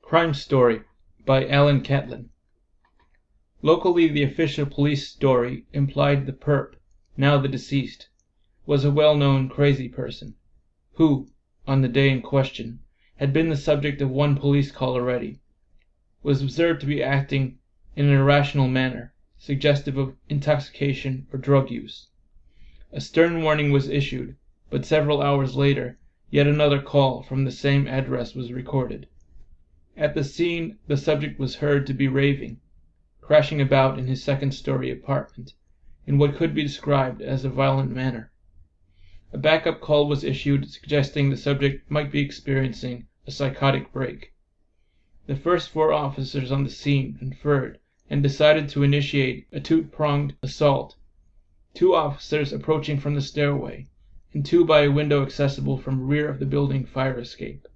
Crime Story by Catlin. Locally, the official police story implied the perp, now the deceased, was a well-known crazy person, who, on the day in question, had been the subject of one police call already, was observed to be acting in an irrational manner, suggestive of intoxication or drug use. A stern warning was issued, but several hours later, yet another call from the same address was recorded. At the scene, the subject was heard to be raving, crashing about in his second-story apartment, in what could be described as a violent manner. A backup call was issued suggesting the subject might be experiencing a psychotic break. The first 4 officers on the scene conferred and decided to initiate a 2-pronged assault, 2 officers approaching from the stairway, and 2 by a window accessible from rear of the building fire escape.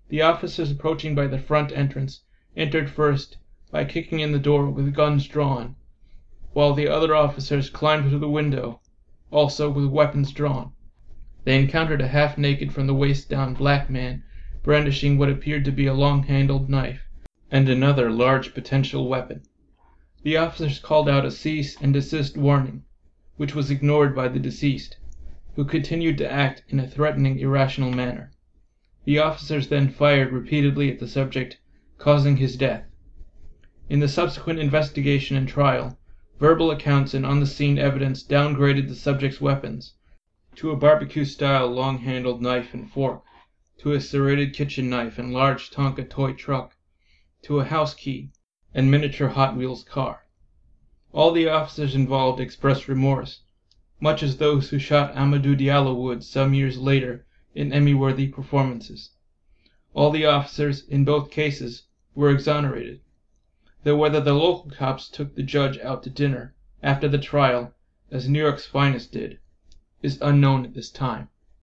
The officers approaching by the front entrance entered first by kicking in the door with guns drawn, while the other officers climbed through the window, also with weapons drawn. They encountered a half-naked from the waist down black man brandishing what appeared to be a long-handled knife and another large potential weapon. The officers called out a cease and desist warning, which was ignored by the deceased, who continued to act in a threatening, irrational manner. The officers then fired repeatedly at the subject, causing his death. In the subsequent investigation and trial, verbal accounts and on-the-scene evidence downgraded the subject's weapons to a barbecue-style long-handled knife and fork, to a serrated kitchen knife and large Tonka toy truck, to a house key and miniature Hot Wheels car. All the officers involved expressed remorse, much as those who shot Amadou Diallo would some years later in Emmy-worthy performances. All the officers, in both cases, were exonerated, though whether the local cops took the judge out to dinner after the trial, as New York's finest did, is unknown at this time.